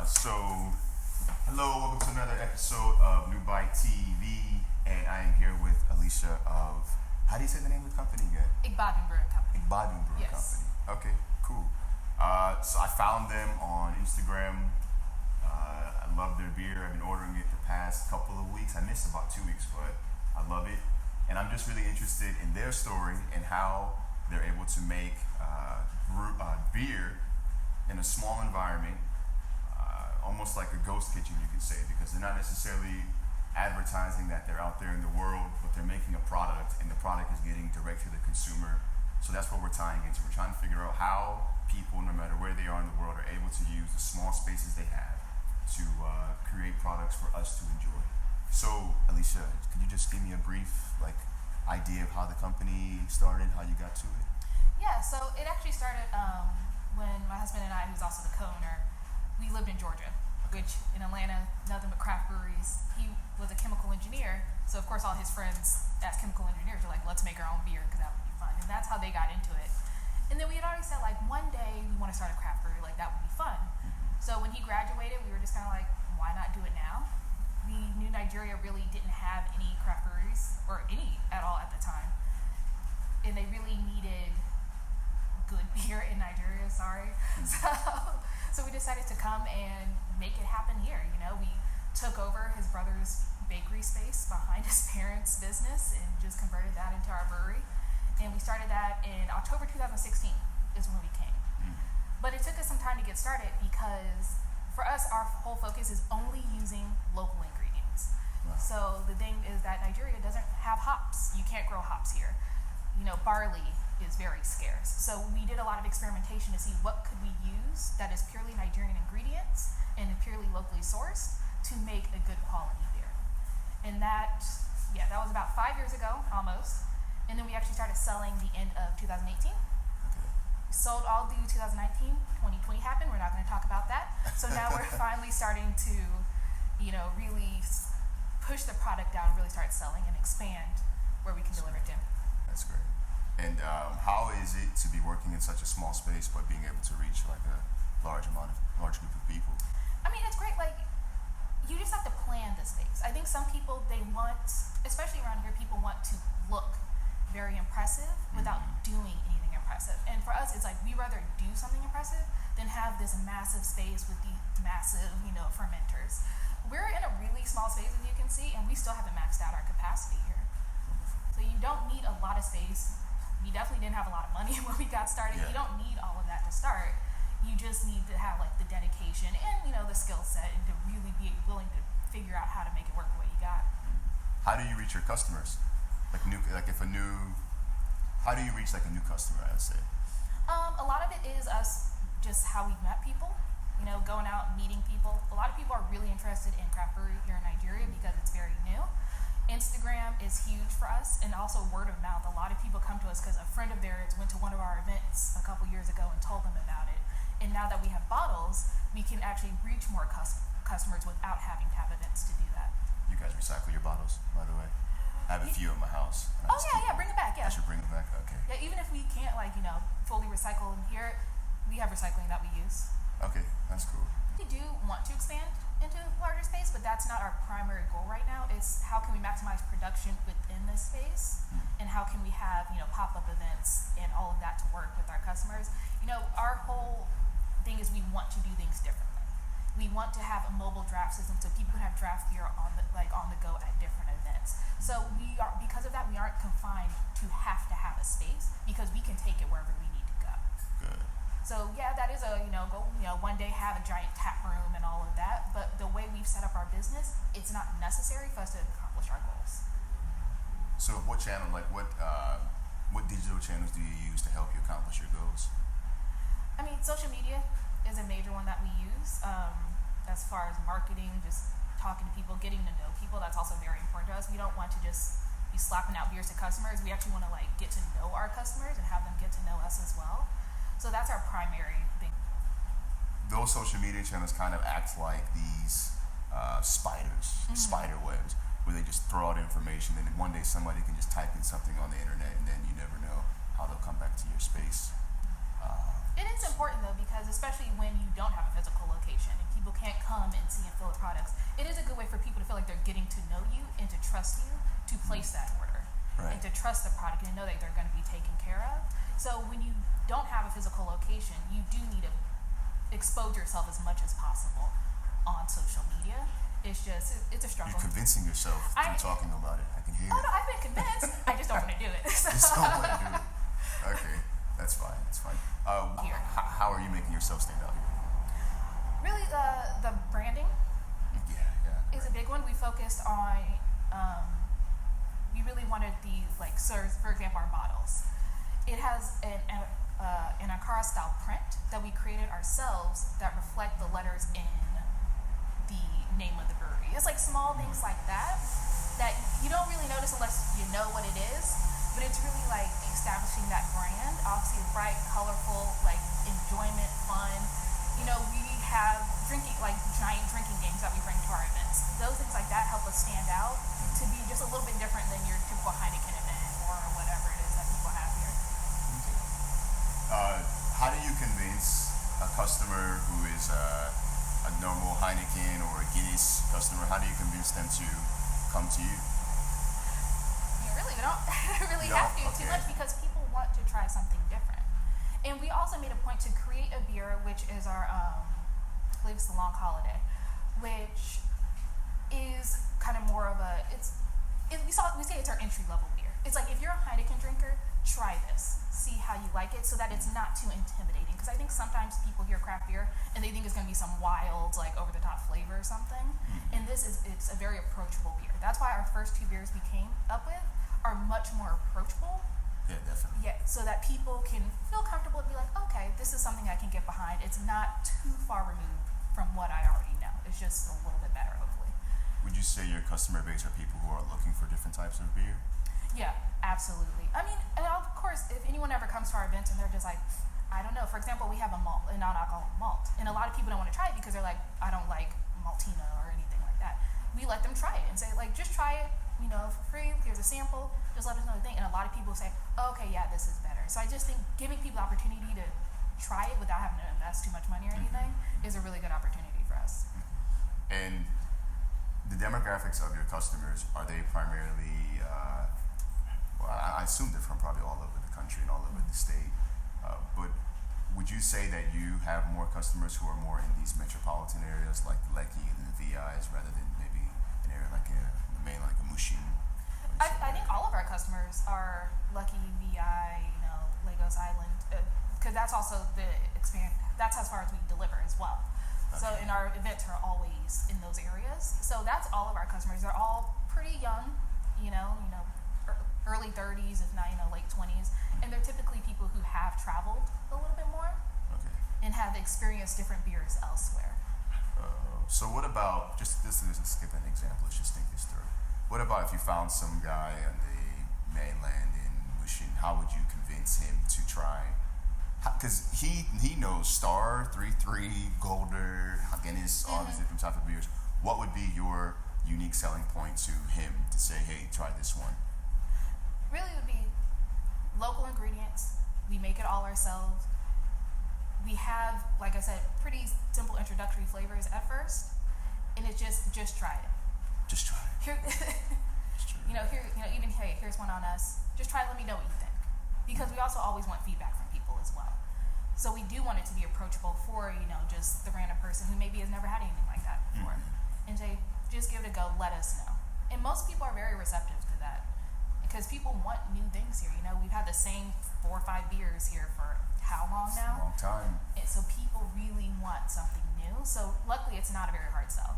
Hello, welcome to another episode of NeuBite TV, and I am here with Alicia of, how do you say the name of the company again? Igbadun Brewery Company. Igbadun Brewery Yes. Company. Okay, cool. So I found them on Instagram. I love their beer. I've been ordering it the past couple of weeks. I missed about 2 weeks, but I love it. And I'm just really interested in their story and how they're able to make beer in a small environment, almost like a ghost kitchen, you could say, because they're not necessarily advertising that they're out there in the world, but they're making a product, and the product is getting direct to the consumer. So that's what we're tying into. We're trying to figure out how people, no matter where they are in the world, are able to use the small spaces they have to create products for us to enjoy. So, Alicia, could you just give me a brief idea of how the company started, how you got to it? Yeah, so it actually started when my husband and I, who's also the co-owner, we lived in Georgia, which in Atlanta, nothing but craft breweries. He was a chemical engineer, so of course all his friends as chemical engineers were like, let's make our own beer because that would be fun. And that's how they got into it. And then we had already said, one day we want to start a craft brewery, that would be fun. So when he graduated, we were just kind of like, why not do it now? We knew Nigeria really didn't have any craft breweries, or any at all at the time. And they really needed good beer in Nigeria, sorry. So we decided to come and make it happen here. We took over his brother's bakery space behind his parents' business and just converted that into our brewery. And we started that in October 2016 is when we came. But it took us some time to get started because for us, our whole focus is only using local ingredients. Wow. So the thing is that Nigeria doesn't have hops. You can't grow hops here. Barley is very scarce. So we did a lot of experimentation to see what could we use that is purely Nigerian ingredients and purely locally sourced to make a good quality beer. And that was about 5 years ago, almost. And then we actually started selling the end of 2018. We sold all through 2019. 2020 happened. We're not going to talk about that. So now we're finally starting to, really push the product down and really start selling and expand where we can deliver it to. That's great. And how is it to be working in such a small space but being able to reach a large group of people? I mean, it's great. You just have to plan the space. I think some people, they want, especially around here, people want to look very impressive without doing anything impressive. And for us, it's we rather do something impressive than have this massive space with the massive, fermenters. We're in a really small space, as you can see, and we still haven't maxed out our capacity here. So you don't need a lot of space. We definitely didn't have a lot of money when we got started. Yeah. You don't need all of that to start. You just need to have the dedication and the skill set and to really be willing to figure out how to make it work the way you got. How do you reach your customers? How do you reach a new customer, I'd say? A lot of it is us just how we've met people, going out, meeting people. A lot of people are really interested in craft brewery here in Nigeria because it's very new. Instagram is huge for us, and also word of mouth. A lot of people come to us because a friend of theirs went to one of our events a couple years ago and told them about it. And now that we have bottles, we can actually reach more customers without having to have events to do that. You guys recycle your bottles, by the way? I have a few in my house. Bring it back, yeah. I should bring it back, okay. Yeah, even if we can't, fully recycle in here, we have recycling that we use. Okay, that's cool. We do want to expand into larger space, but that's not our primary goal right now. It's how can we maximize production within this space, and how can we have, pop-up events and all of that to work with our customers. Our whole thing is we want to do things differently. We want to have a mobile draft system so people can have draft beer on the go at different events. So because of that, we aren't confined to have a space because we can take it wherever we need to go. Good. So that is a goal. One day have a giant tap room and all of that. But the way we've set up our business, it's not necessary for us to accomplish our goals. So what channel, what digital channels do you use to help you accomplish your goals? I mean, social media is a major one that we use. As far as marketing, just talking to people, getting to know people, that's also very important to us. We don't want to just be slapping out beers to customers. We actually want to get to know our customers and have them get to know us as well. So that's our primary thing. Those social media channels kind of act like these spiders, spider webs, where they just throw out information, and then one day somebody can just type in something on the internet, and then you never know how they'll come back to your space. It is important though, because especially when you don't have a physical location and people can't come and see and feel the products. It is a good way for people to feel like they're getting to know you and to trust you to place that order. Right. And to trust the product and know that they're going to be taken care of. So when you don't have a physical location, you do need to expose yourself as much as possible on social media. It's a struggle. You're convincing yourself through talking about it. I can hear Oh it. no, I've been convinced. I just don't want to do it. Just don't want to do it. Okay, that's fine. That's fine. Here. How are you making yourself stand out here? Really, the branding Yeah. is a big one. We focused on. We really wanted for example, our bottles. It has an Ankara style print that we created ourselves that reflect the letters in the name of the brewery. It's like small things like that you don't really notice unless you know what it is, but it's really like establishing that brand. Obviously bright, colorful, like enjoyment, fun. You know, we have giant drinking games that we bring to our events. Those things like that help us stand out to be just a little bit different than your typical Heineken event or whatever it is that people have here. How do you convince a customer who is a normal Heineken or a Guinness customer? How do you convince them to come to you? We don't really have to too much because people want to try something different. And we also made a point to create a beer, which is our, I believe it's the Long Holiday, which is kind of more of we say it's our entry level beer. It's like if you're a Heineken drinker, try this, see how you like it, so that it's not too intimidating. Because I think sometimes people hear craft beer and they think it's going to be some wild, like over the top flavor or something. And it's a very approachable beer. That's why our first two beers we came up with are much more approachable. Yeah, definitely. Yeah, so that people can feel comfortable and be like, okay, this is something I can get behind. It's not too far removed from what I already know. It's just a little bit better, hopefully. Would you say your customer base are people who are looking for different types of beer? Yeah, absolutely. I mean, and of course, if anyone ever comes to our events and they're just like, I don't know. For example, we have a non-alcoholic malt, and a lot of people don't want to try it because they're like, I don't like Maltina or anything like that. We let them try it and say, like, just try it, for free. Here's a sample. Just let us know the thing. And a lot of people say, oh, okay, yeah, this is better. So I just think giving people the opportunity to try it without having to invest too much money or anything is a really good opportunity for us. And the demographics of your customers, are they primarily, I assume they're from probably all over the country and all over the state, but would you say that you have more customers who are more in these metropolitan areas like Lekki and the VIs rather than maybe an area like like a Mushin? I think all of our customers are Lucky, VI, Lagos Island, because that's also that's as far as we deliver as well. Okay. So, and our events are always in those areas. So that's all of our customers. They're all pretty young, early 30s, if not, late 20s. And they're typically people who have traveled a little bit more and have experienced different beers elsewhere. So what about, just this is skip an example, let's just think this through. What about if you found some guy on the mainland in Mushin, how would you convince him to try? Because he knows Star, 3-3, Golder, Guinness, all these different types of beers. What would be your unique selling point to him to say, hey, try this one? Really would be local ingredients. We make it all ourselves. We have, like I said, pretty simple introductory flavors at first, and it's just try it. Just try it. Here, here's one on us. Just try it. Let me know what you think, because we also always want feedback from people as well. So we do want it to be approachable for just the random person who maybe has never had anything like that before, and say, just give it a go. Let us know. And most people are very receptive to that because people want new things here. We've had the same 4 or 5 beers here for how long now? A long time. And so people really want something new. So luckily, it's not a very hard sell.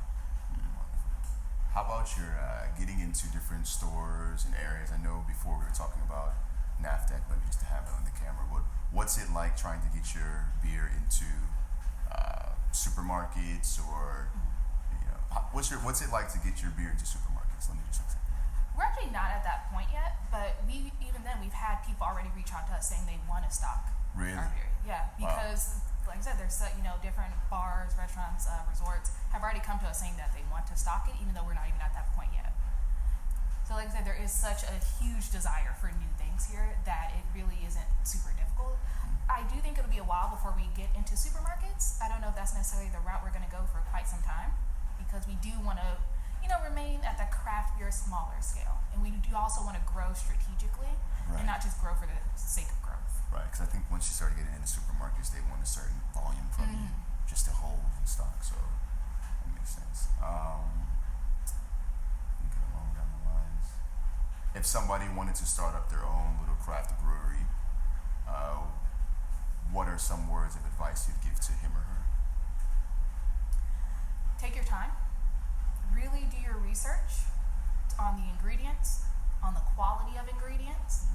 How about your getting into different stores and areas? I know before we were talking about NAFTAC, but just to have it on the camera, what's it like trying to get your beer into supermarkets or what's it like to get your beer into supermarkets? Let me just say. We're actually not at that point yet, but we've had people already reach out to us saying they want to stock really? Our beer. Yeah, because like I said, there's different bars, restaurants, resorts have already come to us saying that they want to stock it, even though we're not even at that point yet. So like I said, there is such a huge desire for new things here that it really isn't super difficult. I do think it'll be a while before we get into supermarkets. I don't know if that's necessarily the route we're going to go for quite some time, because we do want to, you know, remain at the craft beer smaller scale, and we do also want to grow strategically and not just grow for the sake of growth. Right, because I think once you start getting into supermarkets, they want a certain volume from you just to hold in stock. So that makes sense. Thinking along down the lines, if somebody wanted to start up their own little craft brewery, what are some words of advice you'd give to him or her? Take your time. Really do your research on the ingredients, on the quality of ingredients.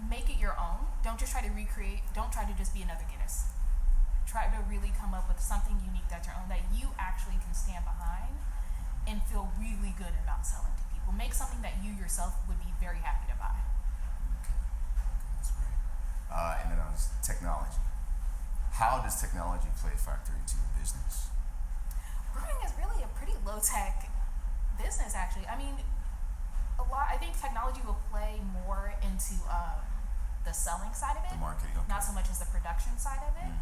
Make it your own. Don't just try to recreate. Don't try to just be another Guinness. Try to really come up with something unique that's your own, that you actually can stand behind and feel really good about selling to people. Make something that you yourself would be very happy to buy. Okay, that's great. And then on technology. How does technology play a factor into your business? Brewing is really a pretty low-tech business, actually. I mean, I think technology will play more into the selling side of it, The marketing, okay. not so much as the production side of it.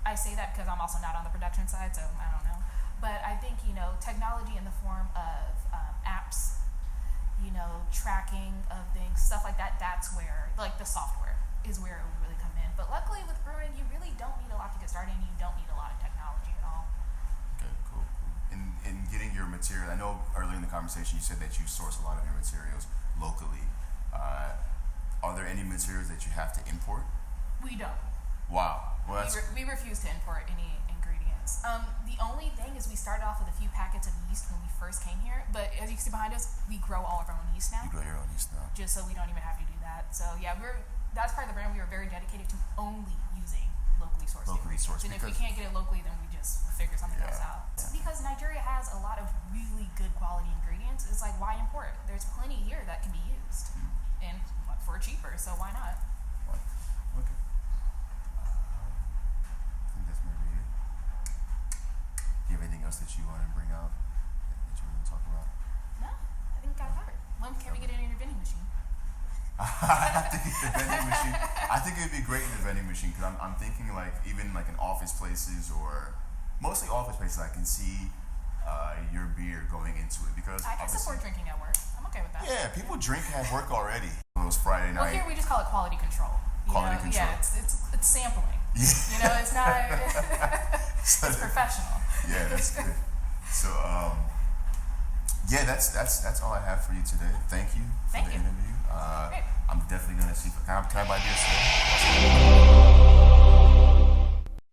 I say that because I'm also not on the production side, so I don't know. But I think, you know, technology in the form of apps, you know, tracking of things, stuff like that, that's where, like the software is where it would really come in. But luckily with brewing, you really don't need a lot to get started, and you don't need a lot of technology at all. Okay, cool. In getting your material, I know earlier in the conversation you said that you source a lot of your materials locally. Are there any materials that you have to import? We don't. Wow. Well, We refuse to import any ingredients. The only thing is we started off with a few packets of yeast when we first came here, but as you can see behind us, we grow all of our own yeast now. you grow your own yeast now. Just so we don't even have to do that. So yeah, that's part of the brand. We are very dedicated to only using locally sourced ingredients. And if we can't get it locally, then we just figure something else out. Yeah. Because Nigeria has a lot of really good quality ingredients. It's like, why import? There's plenty here that can be used, and for cheaper. So why not? Okay. I think that's maybe it. Do you have anything else that you want to bring out that you want to talk about? No, I think I got it covered. When can we get it in your vending machine? I think the vending machine. I think it'd be great in the vending machine, because I'm thinking like even like in office places, or mostly office places, I can see your beer going into it, because I can support drinking at work. I'm okay with that. Yeah, people drink at work already. It was Friday night. Well, here we just call it quality control. Quality control. Yeah, it's sampling. Yeah. You know, it's not. It's professional. Yeah, that's good. So, yeah, that's all I have for you today. Thank you for the interview. Great. I'm definitely gonna see. Can I buy beer today?